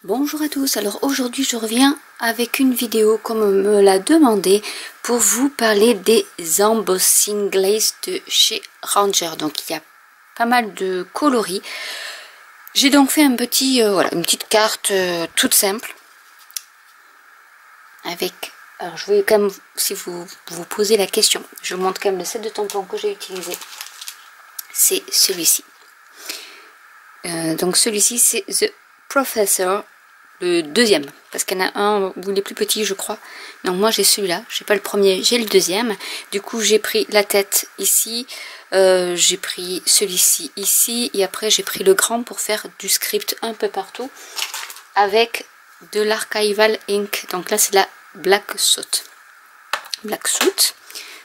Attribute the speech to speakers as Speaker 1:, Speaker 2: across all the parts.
Speaker 1: Bonjour à tous, alors aujourd'hui je reviens avec une vidéo comme on me l'a demandé pour vous parler des embossing glaze de chez Ranger. Donc il y a pas mal de coloris. J'ai donc fait un petit, voilà, une petite carte toute simple avec, alors je vais quand même, si vous vous posez la question, je vous montre quand même le set de tampons que j'ai utilisé. C'est celui-ci. Donc celui-ci c'est The Professor, le deuxième, parce qu'il y en a un où il est plus petit je crois. Donc moi j'ai celui-là, j'ai pas le premier, j'ai le deuxième. Du coup j'ai pris la tête ici, j'ai pris celui-ci ici, et après j'ai pris le grand pour faire du script un peu partout avec de l'archival ink. Donc là c'est la black soot. Donc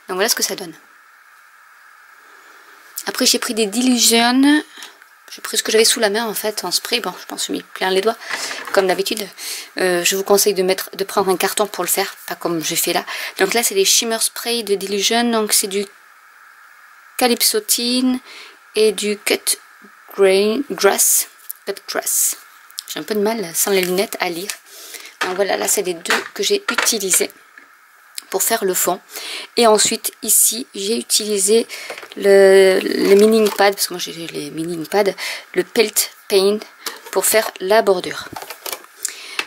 Speaker 1: voilà ce que ça donne. Après j'ai pris des Dilution. J'ai pris ce que j'avais sous la main en fait en spray. Bon, je pense que je mis plein les doigts comme d'habitude. Je vous conseille de prendre un carton pour le faire, pas comme j'ai fait là. Donc là c'est les shimmer spray de Dilution. Donc c'est du calypsotine et du cut grass. J'ai un peu de mal sans les lunettes à lire. Donc voilà, là c'est les deux que j'ai utilisés pour faire le fond. Et ensuite ici j'ai utilisé le mini pad, parce que moi j'ai les mini pads, le pelt paint pour faire la bordure.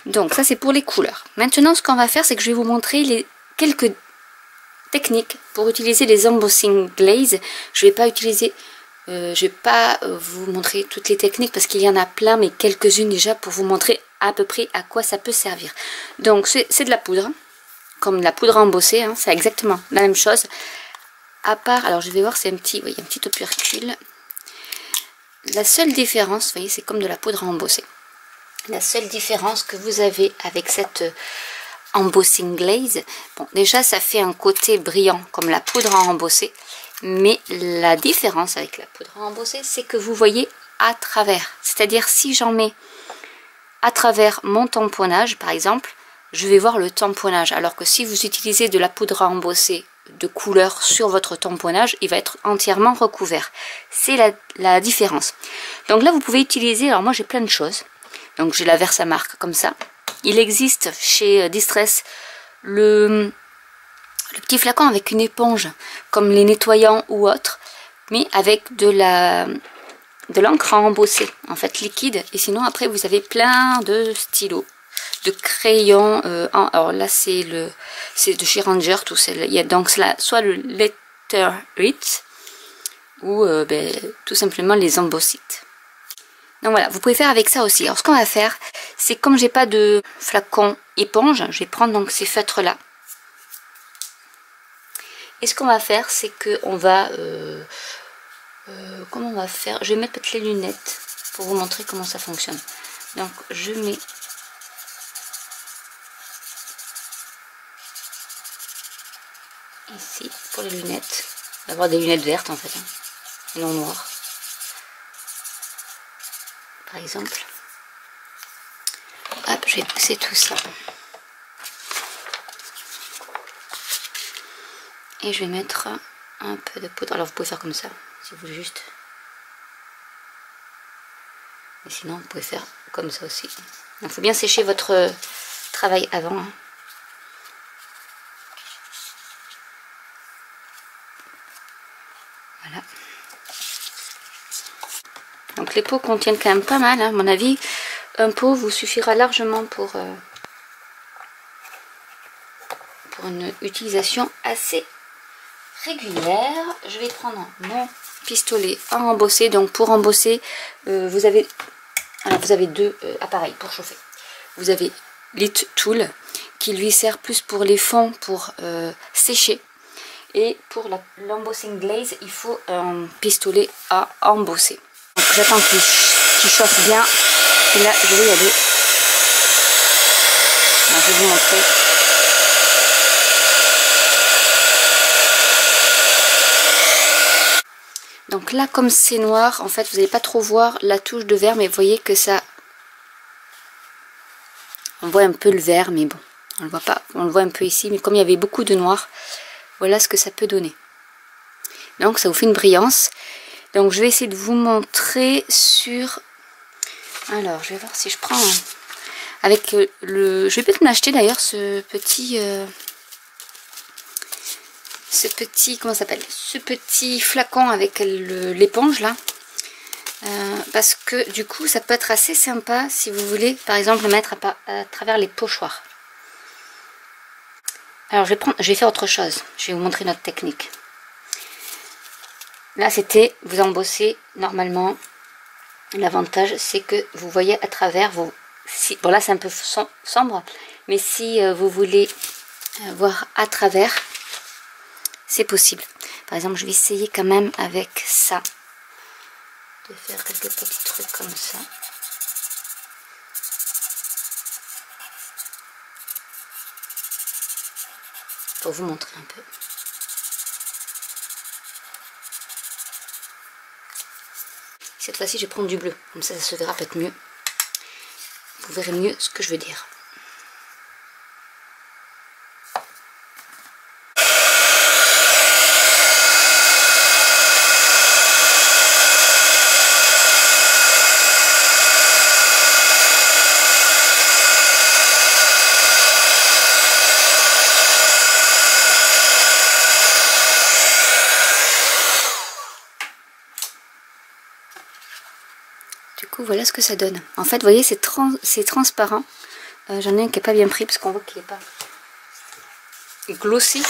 Speaker 1: Donc ça c'est pour les couleurs. Maintenant ce qu'on va faire, c'est que je vais vous montrer quelques techniques pour utiliser les embossing glaze. Je vais pas utiliser, je vais pas vous montrer toutes les techniques parce qu'il y en a plein, mais quelques-unes déjà pour vous montrer à peu près à quoi ça peut servir. Donc c'est de la poudre, comme de la poudre embossée, hein, c'est exactement la même chose. À part, alors je vais voir, c'est un petit, oui, un petit opercule. La seule différence, vous voyez, c'est comme de la poudre embossée. La seule différence que vous avez avec cette embossing glaze, bon, déjà ça fait un côté brillant comme la poudre embossée, mais la différence avec la poudre embossée, c'est que vous voyez à travers. C'est-à-dire si j'en mets à travers mon tamponnage, par exemple, je vais voir le tamponnage, alors que si vous utilisez de la poudre embossée de couleur sur votre tamponnage, il va être entièrement recouvert. C'est la différence. Donc là vous pouvez utiliser, alors moi j'ai plein de choses, donc j'ai la Versamark comme ça. Il existe chez Distress le petit flacon avec une éponge comme les nettoyants ou autres, mais avec de l'encre à embosser en fait liquide. Et sinon après vous avez plein de stylos, de crayons, alors là c'est de chez Ranger, tout ça. Il y a donc là soit le Letter It ou tout simplement les embossites. Donc voilà, vous pouvez faire avec ça aussi. Alors ce qu'on va faire, c'est comme j'ai pas de flacon éponge, je vais prendre donc ces feutres là. Et ce qu'on va faire, c'est que on va comment on va faire, je vais mettre peut-être les lunettes pour vous montrer comment ça fonctionne. Donc je mets ici pour les lunettes, d'avoir des lunettes vertes en fait, hein, et non noires par exemple. Hop, je vais pousser tout ça et je vais mettre un peu de poudre. Alors vous pouvez faire comme ça si vous voulez juste, et sinon vous pouvez faire comme ça aussi. Il faut bien sécher votre travail avant, hein. Voilà. Donc les pots contiennent quand même pas mal, hein. À mon avis, un pot vous suffira largement pour une utilisation assez régulière. Je vais prendre mon pistolet à embosser. Donc pour embosser, vous avez deux appareils pour chauffer. Vous avez l'Heat Tool qui lui sert plus pour les fonds, pour sécher. Et pour l'embossing glaze, il faut un pistolet à embosser. Donc j'attends qu'il chauffe bien. Et là, je vais y aller. Alors, je vais vous montrer. Donc là, comme c'est noir, en fait, vous n'allez pas trop voir la touche de vert, mais vous voyez que ça... On voit un peu le vert, mais bon, on le voit pas. On le voit un peu ici, mais comme il y avait beaucoup de noir, voilà ce que ça peut donner. Donc ça vous fait une brillance. Donc je vais essayer de vous montrer sur... Alors je vais voir si je prends avec le... Je vais peut-être m'acheter d'ailleurs ce petit... comment ça s'appelle, ce petit flacon avec l'éponge là. Parce que du coup ça peut être assez sympa si vous voulez par exemple le mettre à travers les pochoirs. Alors je vais faire autre chose, je vais vous montrer notre technique. Là c'était vous embossez normalement, l'avantage c'est que vous voyez à travers vos... bon là c'est un peu sombre, mais si vous voulez voir à travers, c'est possible. Par exemple je vais essayer quand même avec ça de faire quelques petits trucs comme ça. Pour vous montrer un peu. Cette fois-ci, je vais prendre du bleu. Comme ça se verra peut-être mieux. Vous verrez mieux ce que je veux dire. Du coup, voilà ce que ça donne. En fait, vous voyez, c'est transparent. J'en ai un qui n'est pas bien pris parce qu'on voit qu'il n'est pas glossy.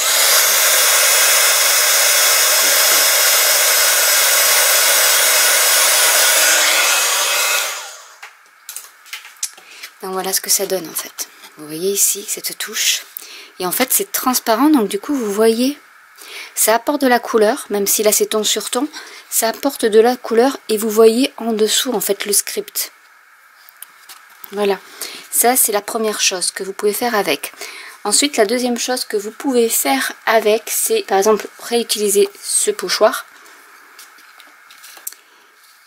Speaker 1: Donc voilà ce que ça donne en fait. Vous voyez ici cette touche. Et en fait, c'est transparent, donc du coup, vous voyez, ça apporte de la couleur, même si là c'est ton sur ton, ça apporte de la couleur et vous voyez en dessous en fait le script. Voilà, ça c'est la première chose que vous pouvez faire avec. Ensuite, la deuxième chose que vous pouvez faire avec, c'est par exemple réutiliser ce pochoir.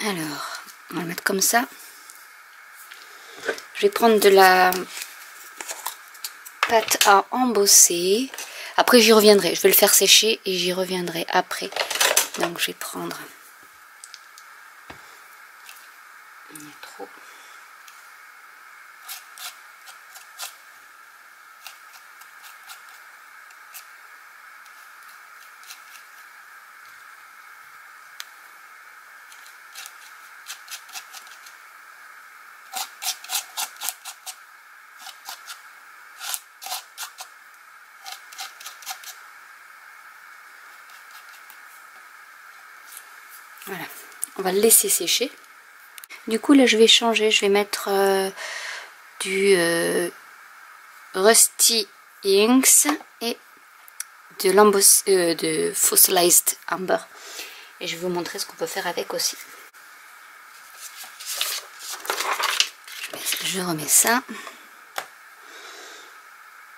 Speaker 1: Alors, on va le mettre comme ça. Je vais prendre de la pâte à embosser. Après j'y reviendrai, je vais le faire sécher et j'y reviendrai après. Donc je vais prendre... Il y a trop. Voilà, on va le laisser sécher. Du coup là je vais changer, je vais mettre du Rusty Inks et de Fossilized Amber. Et je vais vous montrer ce qu'on peut faire avec aussi. Je remets ça.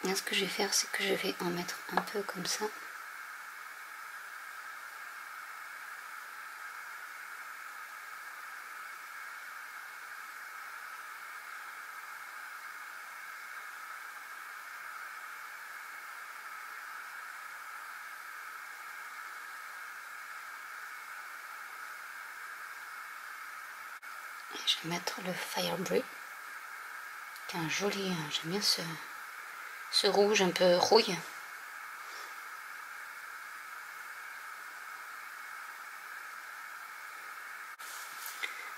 Speaker 1: Là, ce que je vais faire, c'est que je vais en mettre un peu comme ça. Je vais mettre le Firebrick, qui est un joli, j'aime bien ce rouge un peu rouille.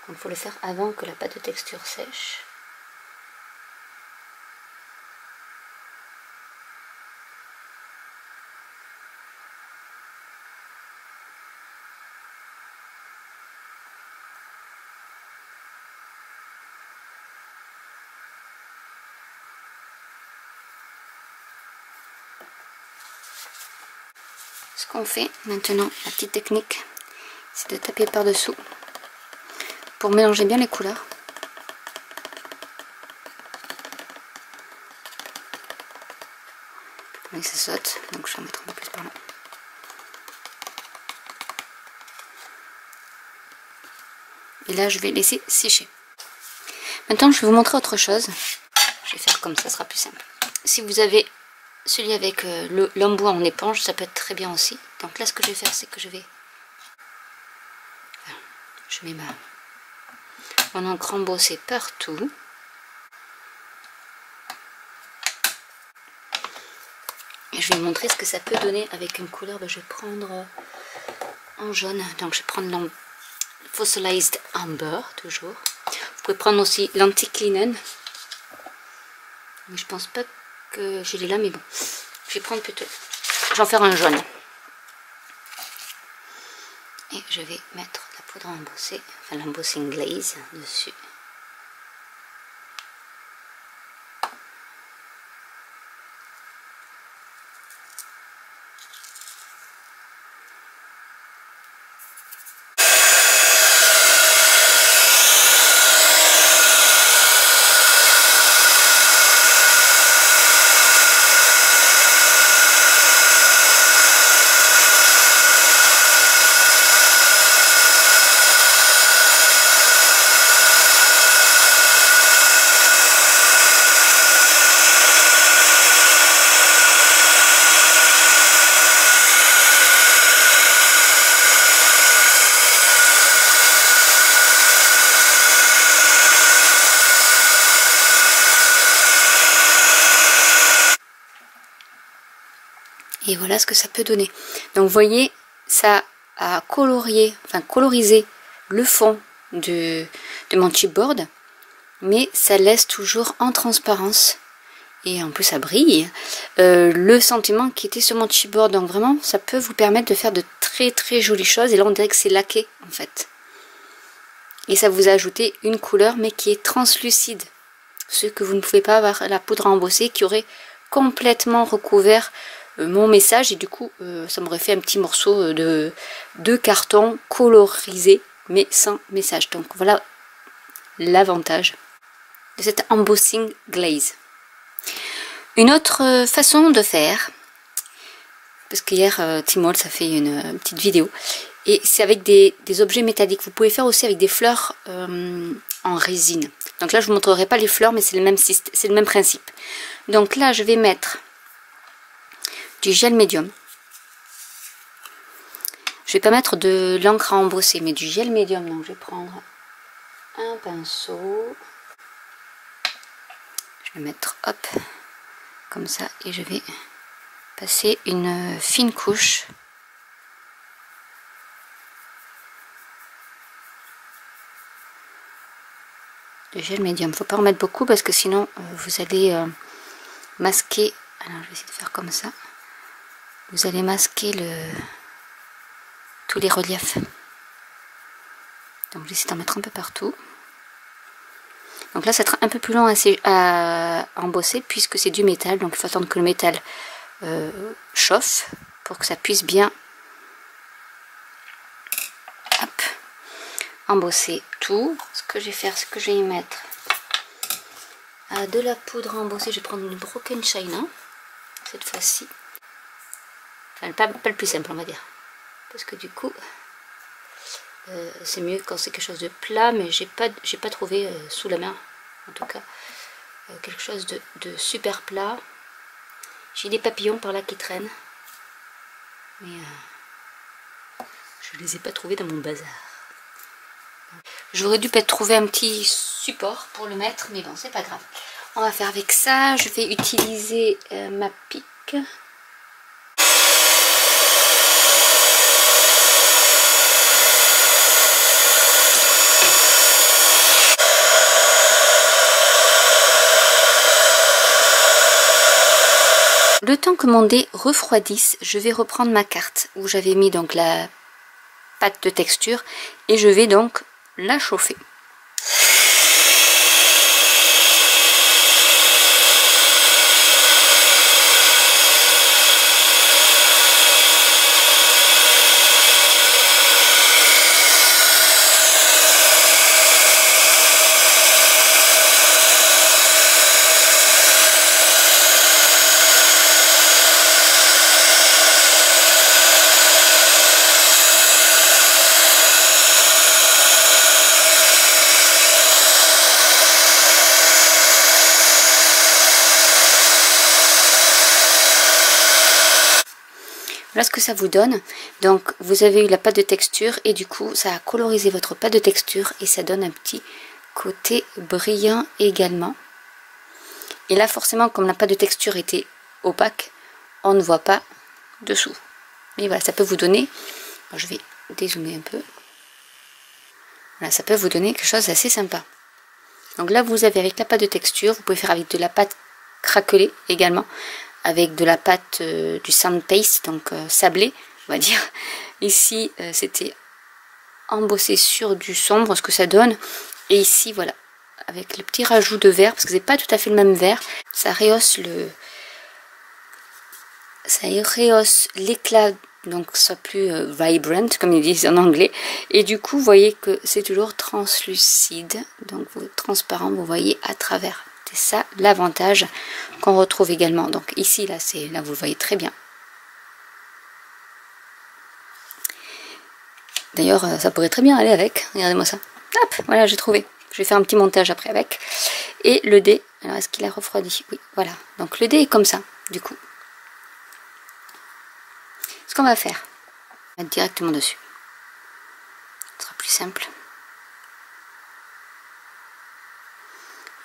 Speaker 1: Donc il faut le faire avant que la pâte de texture sèche. Ce qu'on fait maintenant, la petite technique, c'est de taper par dessous pour mélanger bien les couleurs. Oui, ça saute, donc je vais en mettre un peu plus par là. Et là, je vais laisser sécher. Maintenant, je vais vous montrer autre chose. Je vais faire comme ça, ce sera plus simple. Si vous avez celui avec l'embout en éponge, ça peut être très bien aussi. Donc là, ce que je vais faire, c'est que je mets mon encre embossée partout. Et je vais vous montrer ce que ça peut donner avec une couleur. Ben, je vais prendre en jaune. Donc je vais prendre l'ambre. Fossilized Amber, toujours. Vous pouvez prendre aussi l'Antique Linen. Mais je pense pas que je l'ai là, mais bon. Je vais prendre plutôt. Je vais en faire un jaune. Et je vais mettre la poudre embossée, enfin l'embossing glaze dessus. Et voilà ce que ça peut donner. Donc vous voyez, ça a colorié, enfin colorisé le fond de mon chipboard, mais ça laisse toujours en transparence. Et en plus ça brille. Le sentiment qui était sur mon chipboard. Donc vraiment, ça peut vous permettre de faire de très très jolies choses. Et là on dirait que c'est laqué en fait. Et ça vous a ajouté une couleur mais qui est translucide. Ce que vous ne pouvez pas avoir la poudre à embosser qui aurait complètement recouvert mon message. Et du coup ça m'aurait fait un petit morceau de carton colorisé mais sans message. Donc voilà l'avantage de cette embossing glaze. Une autre façon de faire, parce qu'hier Tmall ça fait une petite vidéo, et c'est avec des objets métalliques. Vous pouvez faire aussi avec des fleurs en résine. Donc là je vous montrerai pas les fleurs, mais c'est le même principe. Donc là je vais mettre du gel médium. Je vais pas mettre de l'encre à embosser, mais du gel médium. Donc je vais prendre un pinceau. Je vais mettre hop comme ça et je vais passer une fine couche de gel médium. Faut pas en mettre beaucoup parce que sinon vous allez masquer. Alors je vais essayer de faire comme ça. Vous allez masquer tous les reliefs. Donc j'essaie d'en mettre un peu partout. Donc là ça sera un peu plus long à embosser puisque c'est du métal. Donc il faut attendre que le métal chauffe pour que ça puisse bien embosser tout. Ce que je vais faire, c'est que je vais y mettre de la poudre embossée. Je vais prendre une Broken China cette fois-ci. Enfin pas le plus simple on va dire. Parce que du coup c'est mieux quand c'est quelque chose de plat, mais j'ai pas trouvé sous la main en tout cas quelque chose de super plat. J'ai des papillons par là qui traînent, mais je les ai pas trouvés dans mon bazar. J'aurais dû peut-être trouver un petit support pour le mettre, mais bon c'est pas grave. On va faire avec ça. Je vais utiliser ma pique. Le temps que mon dé refroidisse, je vais reprendre ma carte où j'avais mis donc la pâte de texture et je vais donc la chauffer. Voilà ce que ça vous donne. Donc vous avez eu la pâte de texture et du coup ça a colorisé votre pâte de texture et ça donne un petit côté brillant également. Et là forcément comme la pâte de texture était opaque, on ne voit pas dessous. Mais voilà, ça peut vous donner, alors je vais dézoomer un peu, voilà, ça peut vous donner quelque chose d'assez sympa. Donc là vous avez avec la pâte de texture, vous pouvez faire avec de la pâte craquelée également, avec de la pâte du sand paste, donc sablé on va dire. Ici c'était embossé sur du sombre, ce que ça donne, et ici voilà, avec le petit rajout de vert, parce que c'est pas tout à fait le même vert, ça rehausse l'éclat, donc soit plus vibrant comme ils disent en anglais, et du coup vous voyez que c'est toujours translucide, donc transparent, vous voyez à travers. C'est ça l'avantage qu'on retrouve également. Donc ici là vous le voyez très bien. D'ailleurs ça pourrait très bien aller avec, regardez-moi ça. Hop, voilà, j'ai trouvé. Je vais faire un petit montage après avec. Et le dé, alors est-ce qu'il a refroidi? Oui, voilà. Donc le dé est comme ça, du coup. Ce qu'on va faire, on va mettre directement dessus. Ce sera plus simple.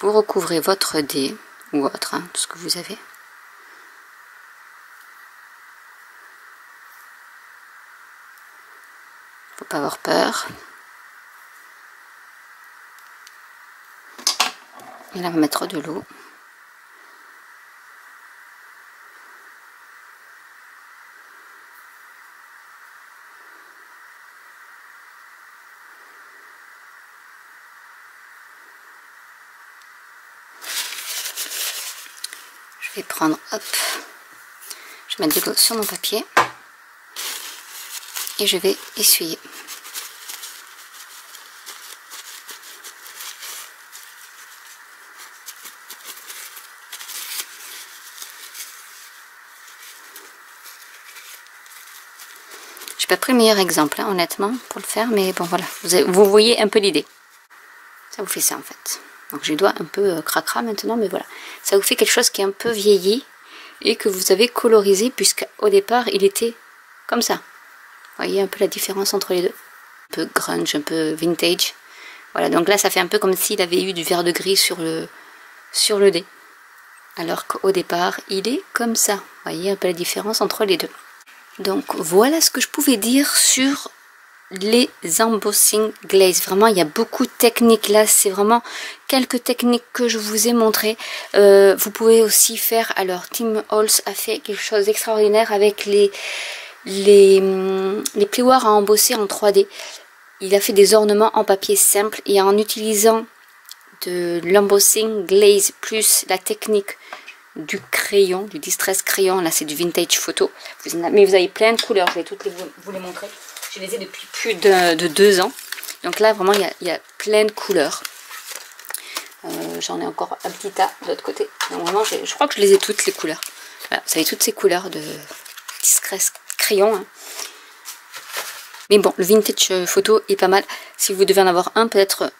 Speaker 1: Vous recouvrez votre dé, ou autre, hein, tout ce que vous avez. Faut pas avoir peur. Et là on va mettre de l'eau. Je vais prendre, hop, je vais mettre de l'eau sur mon papier et je vais essuyer. Je n'ai pas pris le meilleur exemple, hein, honnêtement, pour le faire, mais bon voilà, vous voyez un peu l'idée. Ça vous fait ça en fait. Donc j'ai les doigts un peu cracra maintenant, mais voilà. Ça vous fait quelque chose qui est un peu vieilli et que vous avez colorisé, puisqu'au départ il était comme ça. Vous voyez un peu la différence entre les deux. Un peu grunge, un peu vintage. Voilà, donc là ça fait un peu comme s'il avait eu du vert de gris sur le dé. Alors qu'au départ il est comme ça. Vous voyez un peu la différence entre les deux. Donc voilà ce que je pouvais dire sur les embossing glaze. Vraiment il y a beaucoup de techniques là, c'est vraiment quelques techniques que je vous ai montré. Vous pouvez aussi faire, alors Tim Holtz a fait quelque chose d'extraordinaire avec les plioirs à embosser en 3D. Il a fait des ornements en papier simple et en utilisant de l'embossing glaze plus la technique du crayon, du distress crayon, là c'est du vintage photo, mais vous avez plein de couleurs, je vais toutes vous les montrer. Je les ai depuis plus de 2 ans. Donc là, vraiment, il y a plein de couleurs. J'en ai encore un petit tas de l'autre côté. Donc vraiment, je crois que je les ai toutes, les couleurs. Voilà, vous avez toutes ces couleurs de Distress crayon. Hein. Mais bon, le vintage photo est pas mal. Si vous devez en avoir un, peut-être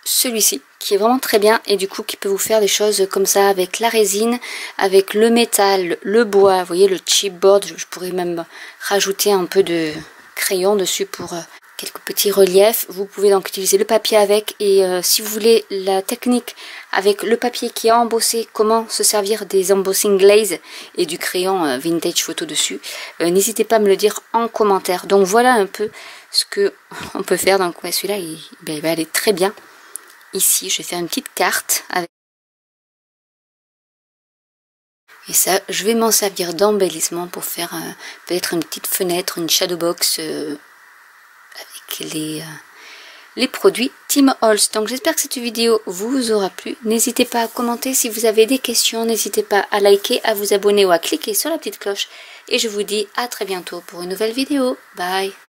Speaker 1: celui-ci, qui est vraiment très bien. Et du coup, qui peut vous faire des choses comme ça avec la résine, avec le métal, le bois. Vous voyez, le chipboard. Je pourrais même rajouter un peu de crayon dessus pour quelques petits reliefs. Vous pouvez donc utiliser le papier avec, et si vous voulez la technique avec le papier qui est embossé, comment se servir des embossing glaze et du crayon vintage photo dessus, n'hésitez pas à me le dire en commentaire. Donc voilà un peu ce que on peut faire. Donc ouais, celui-là il va aller très bien. Ici je vais faire une petite carte avec. Et ça, je vais m'en servir d'embellissement pour faire peut-être une petite fenêtre, une shadow box avec les produits Tim Holtz. Donc j'espère que cette vidéo vous aura plu. N'hésitez pas à commenter si vous avez des questions. N'hésitez pas à liker, à vous abonner ou à cliquer sur la petite cloche. Et je vous dis à très bientôt pour une nouvelle vidéo. Bye!